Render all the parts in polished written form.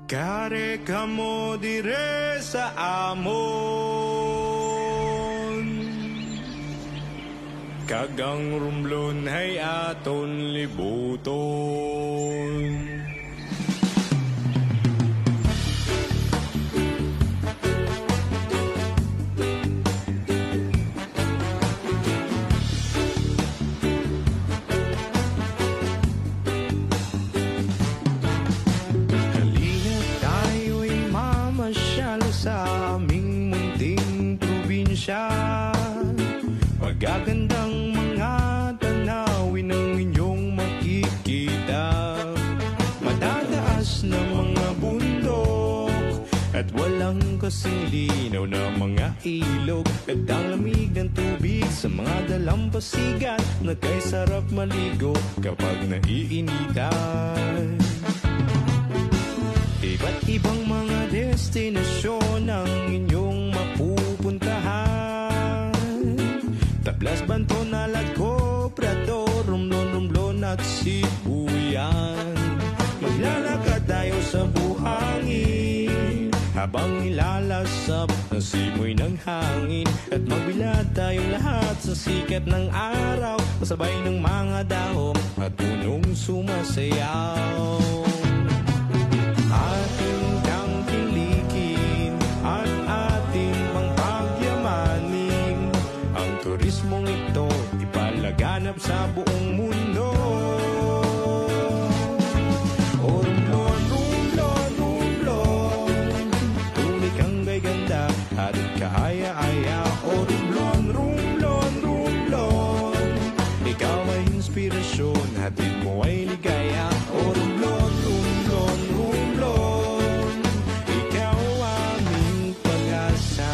Kare kamo dire sa amon, kagang rumblon hay aton libuton. Pagagandang mga tanawin ang inyong makikita, matataas na mga bundok at walang kasing linaw na mga ilog, at ang lamig ng tubig sa mga dalampasigan na kay sarap maligo kapag naiinitan. Iba't ibang mga destinasyon ang inyong mapupuntahan, Tablas, Banton, Naladco, Prado, Romblon at Sibuyan. Maglalakad tayo sa buhangin habang nilalasap ang simoy ng hangin, at magbilad tayong lahat sa sikat ng araw, kasabay ng mga dahon at punong sumasayaw. Ating tangkilikin at ating pangpagyamanin, ang turismong ito ipalaganap sa buong mundo. O Romblon, Romblon, Romblon, tunay kang ganda at kaaya-aya. O Romblon, Romblon, Romblon, ikaw ay inspirasyon, hatid mo ay ligaya. O Romblon, Romblon, Romblon, ikaw aming pag-asa.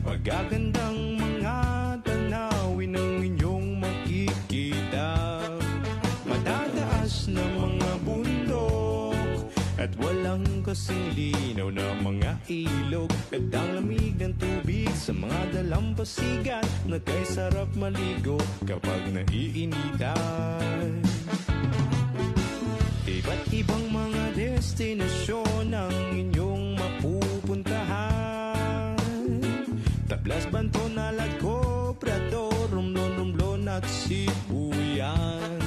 Pagagandang mga tanawin ang inyong makikita, matataas na mga bundok at walang kasing linaw na mga ilog, at ang lamig ng tubig sa mga dalampasigan na kay sarap maligo kapag naiinitan. Iba't ibang mga destinasyon ang inyong mapupuntahan, Tablas, Banton, Naladco, Prado, Romblon at Sibuyan.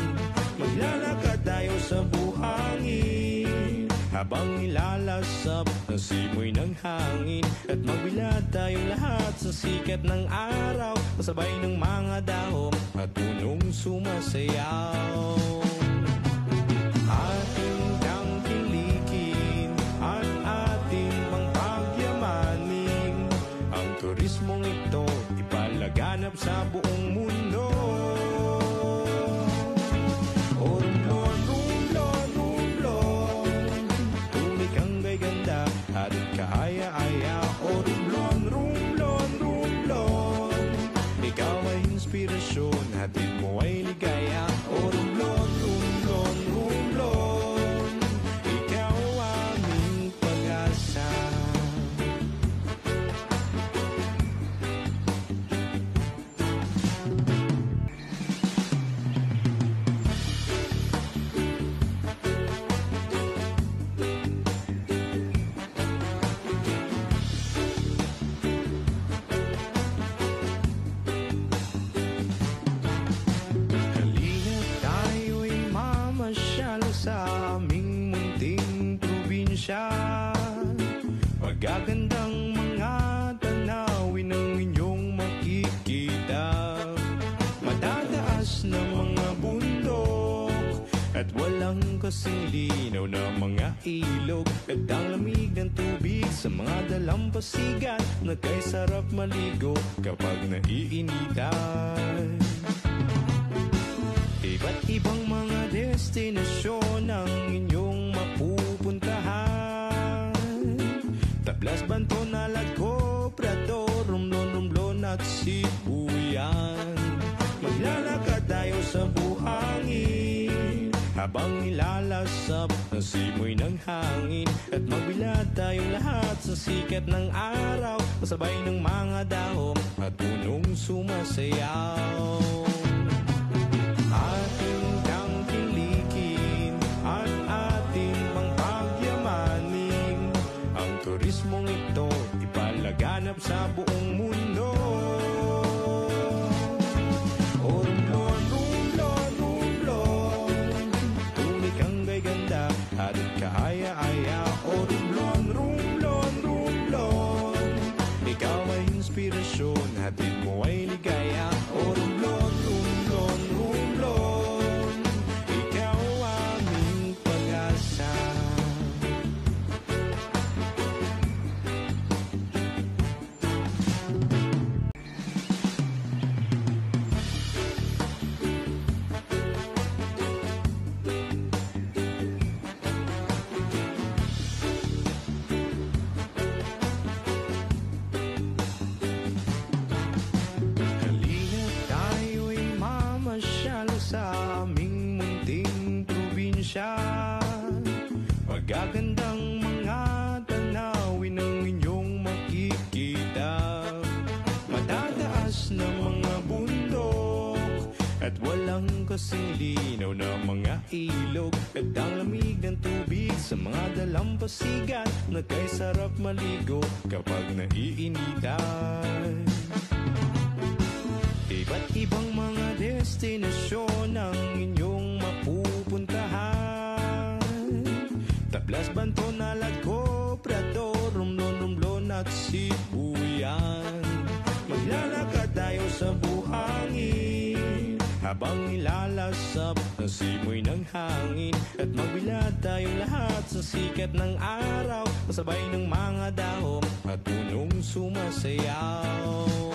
Maglalakad tayo sa buhangin habang nilalasap ang simoy ng hangin, at magbilad tayong lahat sa sikat ng araw, kasabay ng mga dahon at punong sumasayaw. Ating tangkilikin at ating pangpagyamanin, ang turismong ito ipalaganap sa buong mundo. O Romblon, Romblon, Romblon, tunay kang ganda at kaaya-aya. O Romblon, Romblon, Romblon, ikaw ay inspirasyon, hatid mo ay ligaya. O Romblon, Romblon, Romblon, ikaw aming pag-asa. Pagagandang mga tanawin ang inyong makikita, matataas na mga bundok at walang kasing linaw na mga ilog, at ang lamig ng tubig sa mga dalampasigan na kay sarap maligo kapag naiinitan. Iba't ibang mga destinasyon ang inyong mapupuntahan, sibuyan. Maglalakad tayo sa buhangin habang nilalasap ang simoy ng hangin. At magbilad tayong lahat sa sikat ng araw, kasabay ng mga dahon at punong sumasayaw. Ating tangkilikin at ating pangpagyamanin ang turismong ito, ipalaganap sa buong mundo. O rumblon, rumblon, rumblon, tuloy kang gay ganda at kaaya-aya. O rumblon, rumblon, rumblon, ikaw ay inspirasyon, hatid mo ay ligaya. O rumblon, rumblon, rumblon, ikaw aming pag-asa. Halina't tayo'y mamasyal sa aming munting probinsya. Magagandang mga tanawin ang inyong makikita. Matataas na mga bundok at walang kasing linaw na mga ilog. At ang lamig ng tubig sa mga dalampasigan, na kay sarap maligo kapag naiinitan. Iba't ibang mga destinasyon ang inyong mapupuntahan. Tablas, Banton, Alagco, Prado, Romblon, Romblon at Sibuyan. Maglalakad tayo sa buhangin habang nilalasap ang simoy ng hangin. At magbilad tayong lahat sa sikat ng araw, kasabay ng mga dahon at punong sumasayaw.